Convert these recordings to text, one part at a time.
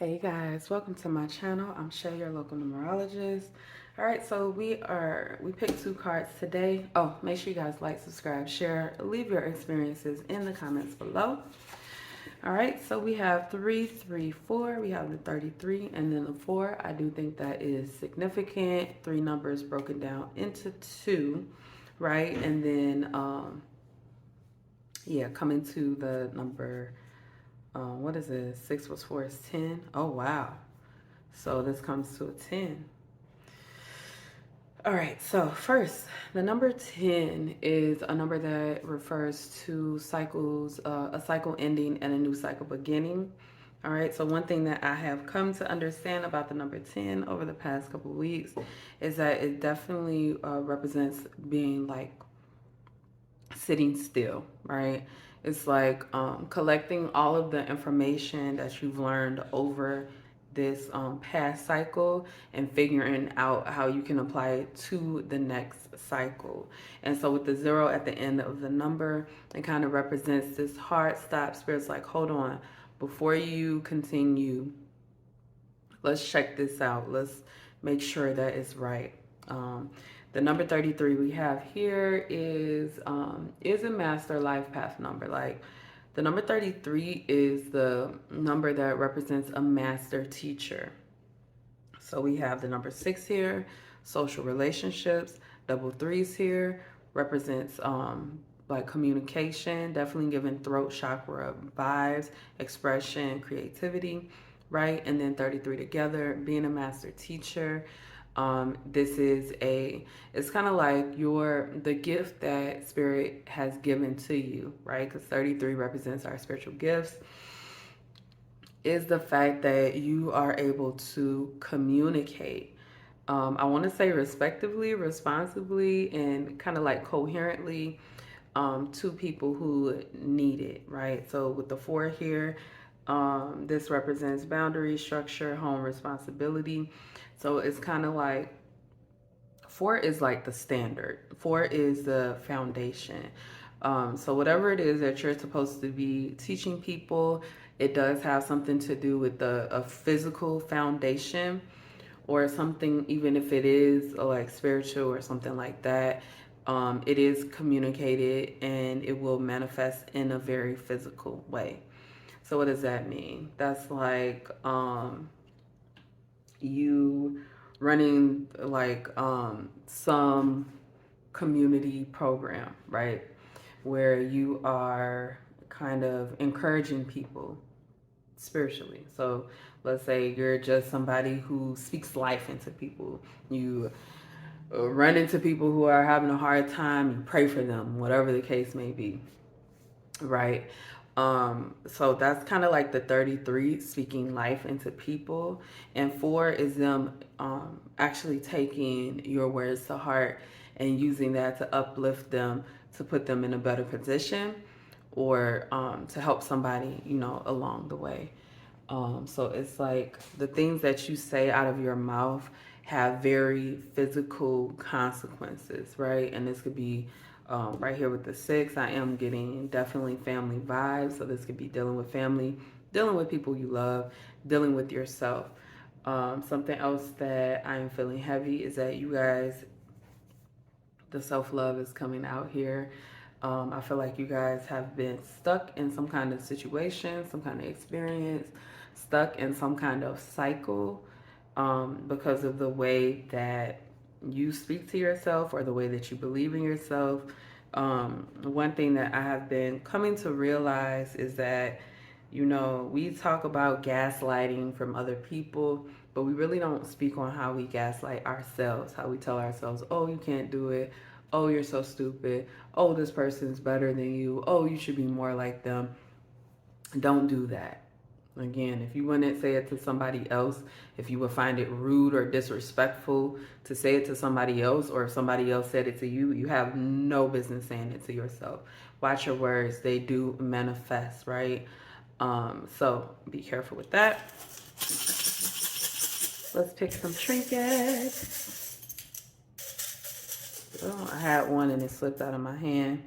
Hey guys, welcome to my channel. I'm Shay, your local numerologist. All right, so we picked two cards today. Oh, make sure you guys like, subscribe, share, leave your experiences in the comments below. All right, so we have 334, we have the 33, and then the 4. I do think that is significant. Three numbers broken down into two, right? And then, yeah, coming to the number, what is it? 6 plus 4 is 10. Oh, wow. So this comes to a 10. All right, so first, the number 10 is a number that refers to cycles, a cycle ending and a new cycle beginning. All right, so one thing that I have come to understand about the number 10 over the past couple of weeks is that it definitely represents being like sitting still, right? It's like collecting all of the information that you've learned over this past cycle and figuring out how you can apply it to the next cycle. And so with the 0 at the end of the number, it kind of represents this hard stop. Spirit's like, hold on, before you continue, let's check this out. Let's make sure that it's right. The number 33 we have here is a master life path number. Like the number 33 is the number that represents a master teacher. So we have the number 6 here, social relationships. Double threes here represents like communication, definitely giving throat chakra vibes, expression, creativity, right? And then 33 together, being a master teacher. This is it's kind of like the gift that spirit has given to you, right? Because 33 represents our spiritual gifts, is the fact that you are able to communicate. I want to say respectively, responsibly, and kind of like coherently to people who need it, right? So with the 4 here, this represents boundary, structure, home responsibility. So it's kind of like 4 is like the standard. 4 is the foundation. So whatever it is that you're supposed to be teaching people, it does have something to do with a physical foundation or something, even if it is like spiritual or something like that. It is communicated and it will manifest in a very physical way. So what does that mean? That's like you running like some community program, right? Where you are kind of encouraging people spiritually. So let's say you're just somebody who speaks life into people. You run into people who are having a hard time, you pray for them, whatever the case may be, right? So that's kind of like the 33, speaking life into people, and 4 is them actually taking your words to heart and using that to uplift them, to put them in a better position, or to help somebody, along the way. So it's like the things that you say out of your mouth have very physical consequences, right? And this could be right here with the 6. I am getting definitely family vibes. So this could be dealing with family, dealing with people you love, dealing with yourself. Something else that I am feeling heavy is that you guys, the self-love is coming out here. I feel like you guys have been stuck in some kind of situation, some kind of experience, stuck in some kind of cycle because of the way that you speak to yourself or the way that you believe in yourself. One thing that I have been coming to realize is that, we talk about gaslighting from other people, but we really don't speak on how we gaslight ourselves, how we tell ourselves, oh, you can't do it. Oh, you're so stupid. Oh, this person's better than you. Oh, you should be more like them. Don't do that. Again, if you wouldn't say it to somebody else, if you would find it rude or disrespectful to say it to somebody else, or if somebody else said it to you, you have no business saying it to yourself. Watch your words. They do manifest, right? So be careful with that. Let's pick some trinkets. Oh, I had one and it slipped out of my hand.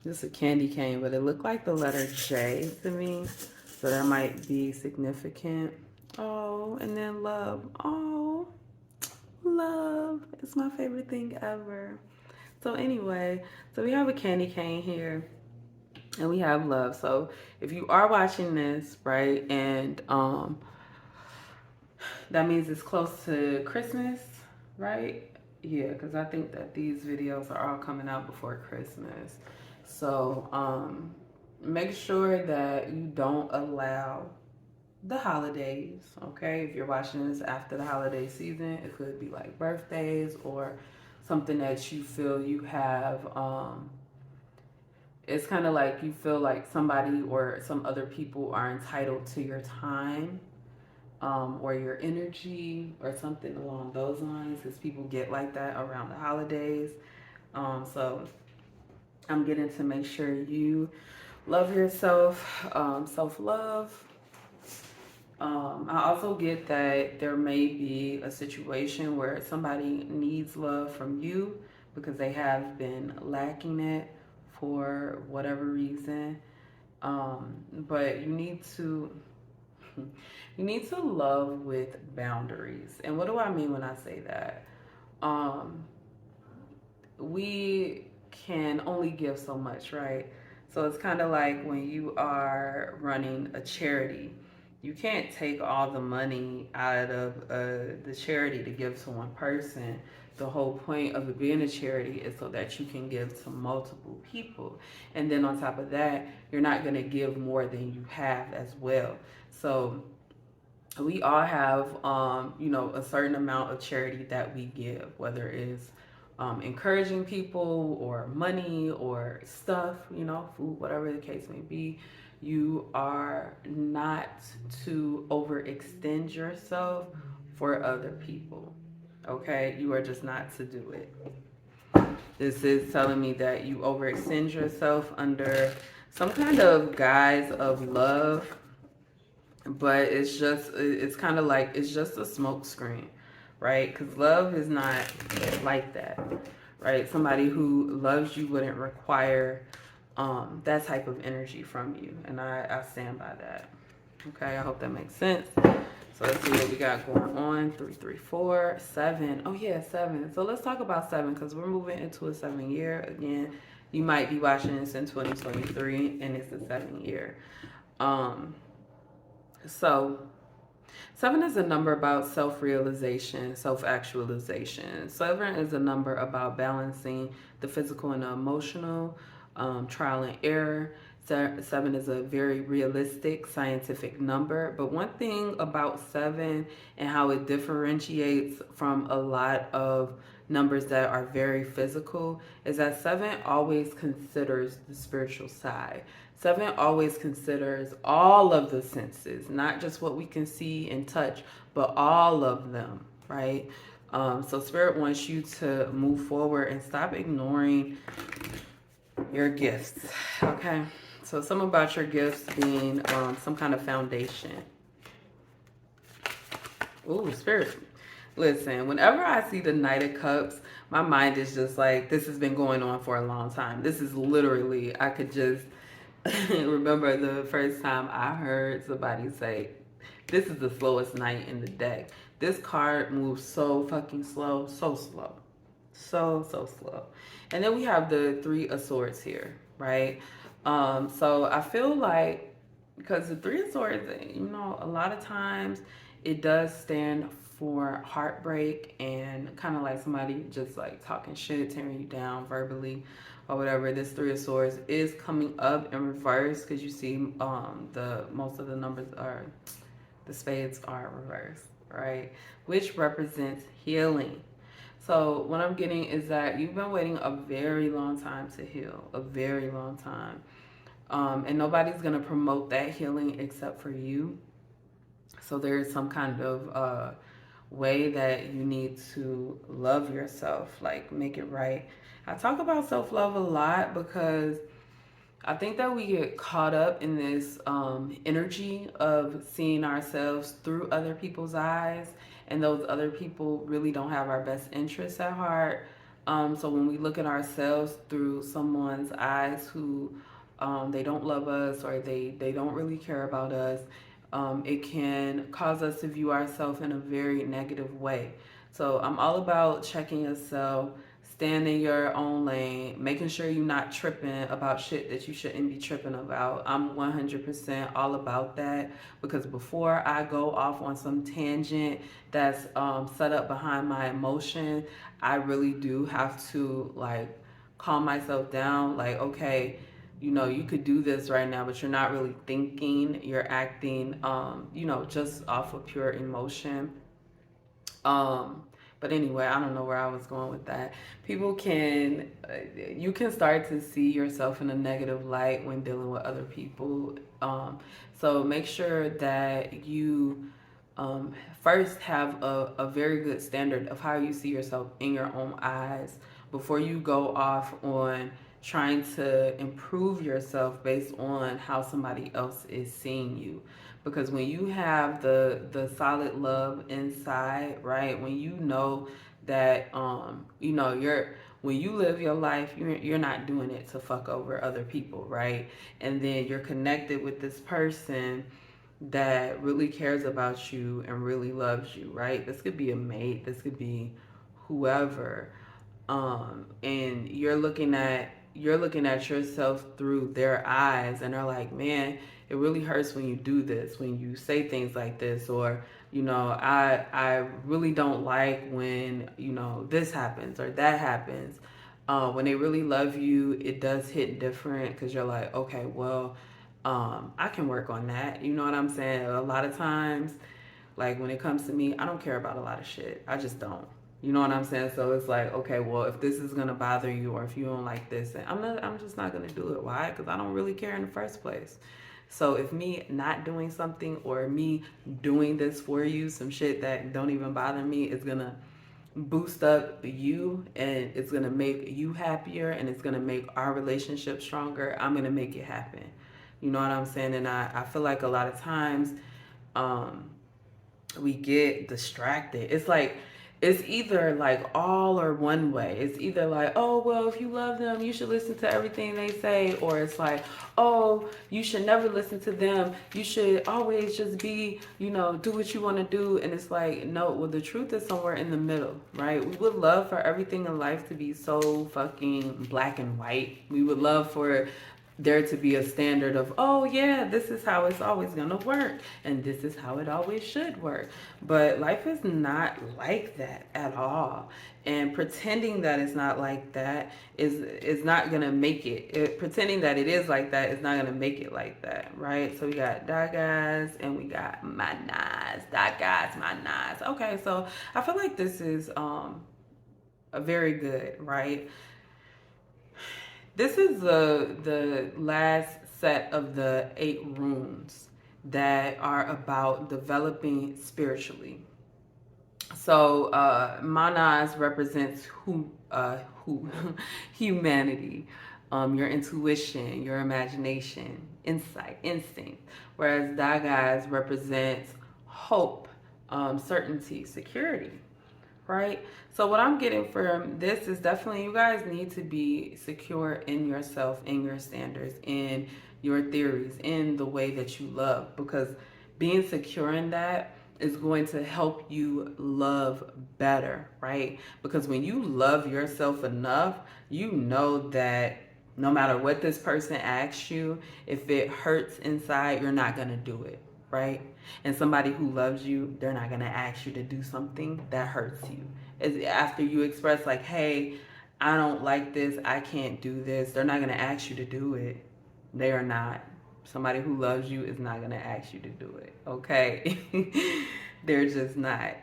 This is a candy cane, but it looked like the letter J to me. So that might be significant. Oh, and then love. Oh, love. It's my favorite thing ever. So anyway, so we have a candy cane here and we have love. So if you are watching this, right, and that means it's close to Christmas, right? Yeah, because I think that these videos are all coming out before Christmas. So make sure that you don't allow the holidays, okay? If you're watching this after the holiday season, it could be like birthdays or something that you feel you have. It's kind of like you feel like somebody or some other people are entitled to your time, or your energy or something along those lines, because people get like that around the holidays. So I'm getting to make sure you love yourself, self love. I also get that there may be a situation where somebody needs love from you because they have been lacking it for whatever reason. But you need to love with boundaries. And what do I mean when I say that? Um, we can only give so much, right? So it's kind of like when you are running a charity, you can't take all the money out of the charity to give to one person. The whole point of it being a charity is so that you can give to multiple people. And then on top of that, you're not going to give more than you have as well. So we all have a certain amount of charity that we give, whether it's encouraging people or money or stuff, food, whatever the case may be. You are not to overextend yourself for other people. Okay, you are just not to do it. This is telling me that you overextend yourself under some kind of guise of love, but it's kind of like it's just a smoke screen, right? Because love is not like that, right? Somebody who loves you wouldn't require that type of energy from you, and I stand by that. Okay, I hope that makes sense. So let's see what we got going on. 334 7. Oh yeah, 7. So let's talk about 7 because we're moving into a 7 year again. You might be watching this in 2023 and it's a 7 year. um so, 7 is a number about self realization, self actualization. 7 is a number about balancing the physical and the emotional, trial and error. 7 is a very realistic scientific number. But one thing about 7 and how it differentiates from a lot of numbers that are very physical is that 7 always considers the spiritual side. 7 always considers all of the senses, not just what we can see and touch, but all of them, right? So Spirit wants you to move forward and stop ignoring your gifts, okay? So some about your gifts being some kind of foundation. Ooh, Spirit. Listen, whenever I see the Knight of Cups, my mind is just like, this has been going on for a long time. This is literally, I could just remember the first time I heard somebody say, this is the slowest knight in the deck. This card moves so fucking slow, so slow. So slow. And then we have the Three of Swords here, right? So I feel like, because the Three of Swords, a lot of times it does stand for heartbreak and kind of like somebody just like talking shit, tearing you down verbally or whatever. This Three of Swords is coming up in reverse because you see the most of the numbers are, the spades are reversed, right? Which represents healing. So what I'm getting is that you've been waiting a very long time to heal, a very long time. And nobody's going to promote that healing except for you. So there is some kind of way that you need to love yourself, like make it right. I talk about self-love a lot because I think that we get caught up in this energy of seeing ourselves through other people's eyes, and those other people really don't have our best interests at heart. So when we look at ourselves through someone's eyes who they don't love us or they don't really care about us, It can cause us to view ourselves in a very negative way. So I'm all about checking yourself, staying in your own lane, making sure you're not tripping about shit that you shouldn't be tripping about. I'm 100% all about that, because before I go off on some tangent that's set up behind my emotion, I really do have to like calm myself down. Like, okay, you know, you could do this right now, but you're not really thinking, you're acting, you know, just off of pure emotion. Um, but anyway, I don't know where I was going with that. People can, you can start to see yourself in a negative light when dealing with other people. So make sure that you first have a very good standard of how you see yourself in your own eyes before you go off on trying to improve yourself based on how somebody else is seeing you. Because when you have the solid love inside, right, when you know that you know, you're, when you live your life, you're not doing it to fuck over other people, right? And then you're connected with this person that really cares about you and really loves you, right? This could be a mate, this could be whoever. And you're looking at yourself through their eyes, and they're like, man, it really hurts when you do this, when you say things like this, or you know, I really don't like when, you know, this happens or that happens. When they really love you, it does hit different, because you're like, okay, well, I can work on that. You know what I'm saying? A lot of times, like when it comes to me, I don't care about a lot of shit. I just don't. You know what I'm saying? So it's like, okay, well, if this is gonna bother you, or if you don't like this, then I'm just not gonna do it. Why? Because I don't really care in the first place. So if me not doing something, or me doing this for you, some shit that don't even bother me, is gonna boost up you, and it's gonna make you happier, and it's gonna make our relationship stronger, I'm gonna make it happen. You know what I'm saying? And I feel like a lot of times, um, we get distracted. It's like, it's either like all or one way. It's either like, oh, well, if you love them, you should listen to everything they say. Or it's like, oh, you should never listen to them. You should always just be, you know, do what you want to do. And it's like, no, well, the truth is somewhere in the middle, right? We would love for everything in life to be so fucking black and white. We would love for there to be a standard of, oh yeah, this is how it's always gonna work, and this is how it always should work. But life is not like that at all, and pretending that it's not like that is not gonna make pretending that it is like that is not gonna make it like that, right? So we got that guys, and we got my Nas. That guys, my Nas. Okay, so I feel like this is a very good, right? This is the last set of the 8 runes that are about developing spiritually. So Manas represents who humanity, your intuition, your imagination, insight, instinct. Whereas Dagas represents hope, certainty, security, right? So what I'm getting from this is definitely you guys need to be secure in yourself, in your standards, in your theories, in the way that you love, because being secure in that is going to help you love better, right? Because when you love yourself enough, you know that no matter what this person asks you, if it hurts inside, you're not going to do it, right? And somebody who loves you, they're not going to ask you to do something that hurts you. It's after you express, like, hey, I don't like this, I can't do this, they're not going to ask you to do it. They are not. Somebody who loves you is not going to ask you to do it, okay? They're just not.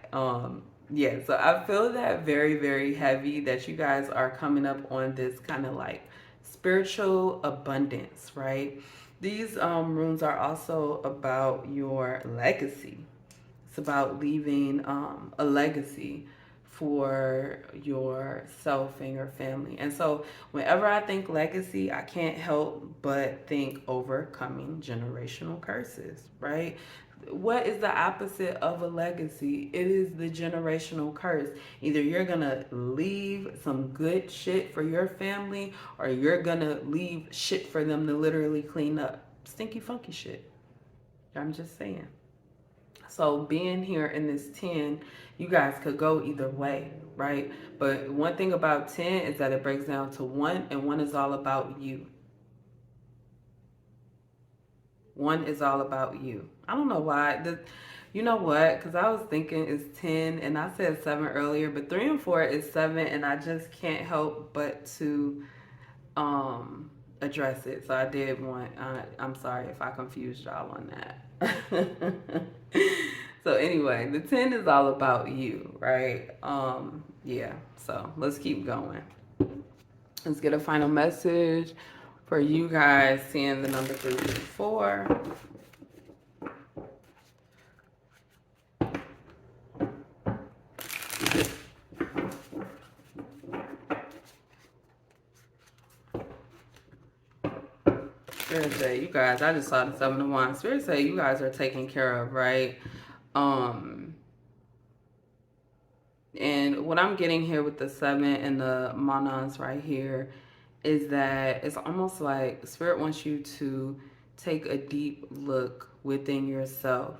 Yeah, so I feel that very, very heavy that you guys are coming up on this kind of like spiritual abundance, right? These runes are also about your legacy. It's about leaving a legacy for yourself and your family. And so whenever I think legacy, I can't help but think overcoming generational curses, right? What is the opposite of a legacy? It is the generational curse. Either you're gonna leave some good shit for your family, or you're gonna leave shit for them to literally clean up. Stinky, funky shit. I'm just saying. So being here in this 10, you guys could go either way, right? But one thing about 10 is that it breaks down to 1, and 1 is all about you. 1 is all about you. I don't know why. You know what? Because I was thinking it's 10, and I said 7 earlier, but 3 and 4 is 7, and I just can't help but to address it. So I did want, I'm sorry if I confused y'all on that. So anyway, the 10 is all about you, right? Yeah, so let's keep going. Let's get a final message for you guys seeing the number 3 through 4. Spirit say, you guys, I just saw the 7 of Wands. Spirit say, you guys are taken care of, right? And what I'm getting here with the 7 and the Manans right here is that it's almost like Spirit wants you to take a deep look within yourself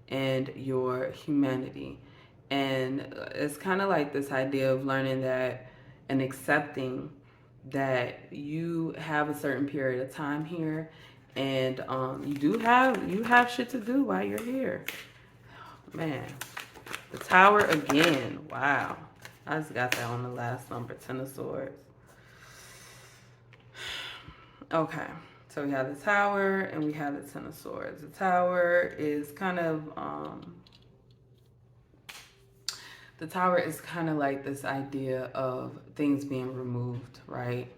and your humanity. And it's kind of like this idea of learning that and accepting that you have a certain period of time here, and you have shit to do while you're here. Man, the Tower again. Wow. I just got that on the last number, 10 of Swords. Okay. So we have the Tower and we have the 10 of Swords. The Tower is kind of like this idea of things being removed, right?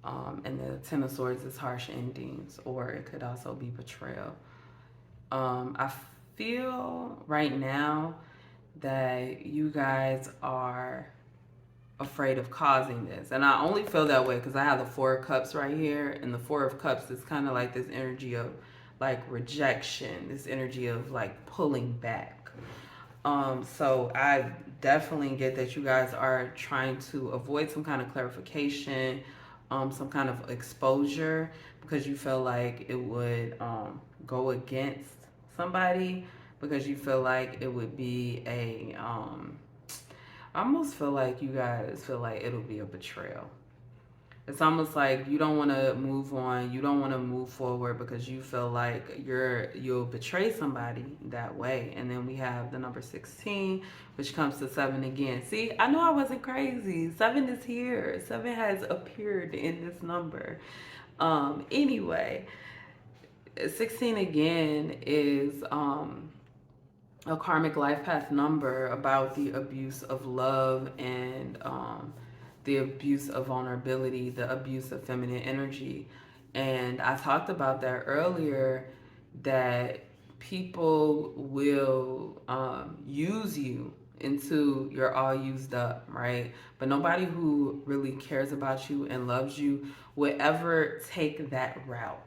And the 10 of Swords is harsh endings, or it could also be betrayal. I feel right now that you guys are afraid of causing this. And I only feel that way because I have the 4 of Cups right here. And the 4 of Cups is kind of like this energy of like rejection, this energy of like pulling back. So I definitely get that you guys are trying to avoid some kind of clarification, some kind of exposure, because you feel like it would go against somebody, because you feel like it would be I almost feel like you guys feel like it'll be a betrayal. It's almost like you don't want to move on, you don't want to move forward because you feel like you'll betray somebody that way. And then we have the number 16, which comes to 7 again. See, I know I wasn't crazy. 7 is here. 7 has appeared in this number. Anyway, 16 again is a karmic life path number about the abuse of love and the abuse of vulnerability, the abuse of feminine energy. And I talked about that earlier, that people will use you until you're all used up, right? But nobody who really cares about you and loves you would ever take that route,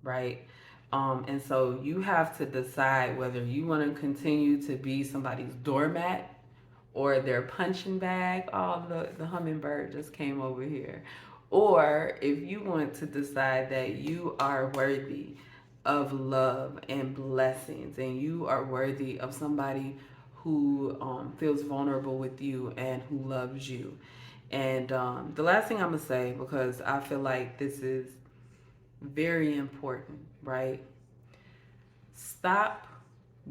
right? And so you have to decide whether you want to continue to be somebody's doormat or their punching bag. Oh, the hummingbird just came over here. Or if you want to decide that you are worthy of love and blessings, and you are worthy of somebody who feels vulnerable with you and who loves you. And the last thing I'm going to say, because I feel like this is very important, right? Stop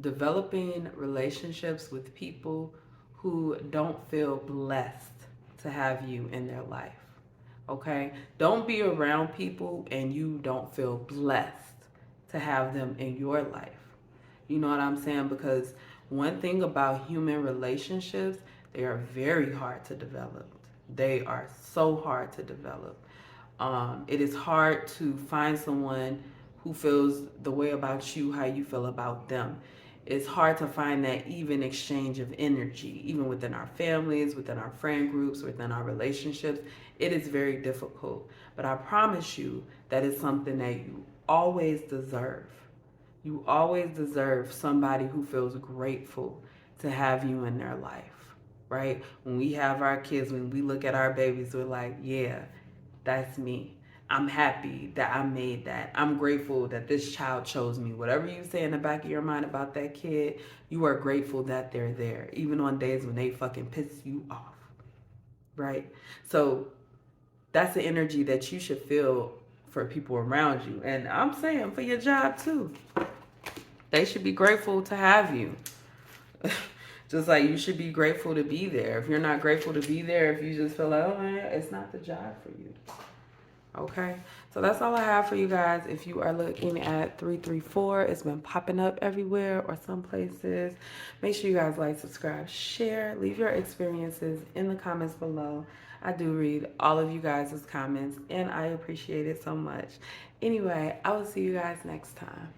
developing relationships with people who don't feel blessed to have you in their life. Okay? Don't be around people and you don't feel blessed to have them in your life. You know what I'm saying? Because one thing about human relationships, they are very hard to develop. They are so hard to develop. It is hard to find someone who feels the way about you how you feel about them. It's hard to find that even exchange of energy, even within our families, within our friend groups, within our relationships. It is very difficult. But I promise you that it's something that you always deserve. You always deserve somebody who feels grateful to have you in their life, right? When we have our kids, when we look at our babies, we're like, yeah, that's me. I'm happy that I made that. I'm grateful that this child chose me. Whatever you say in the back of your mind about that kid, you are grateful that they're there, even on days when they fucking piss you off, right? So that's the energy that you should feel for people around you. And I'm saying for your job too. They should be grateful to have you. Just like you should be grateful to be there. If you're not grateful to be there, if you just feel like, oh man, it's not the job for you. Okay, so that's all I have for you guys. If you are looking at 334, it's been popping up everywhere or some places. Make sure you guys like, subscribe, share, leave your experiences in the comments below. I do read all of you guys' comments and I appreciate it so much. Anyway, I will see you guys next time.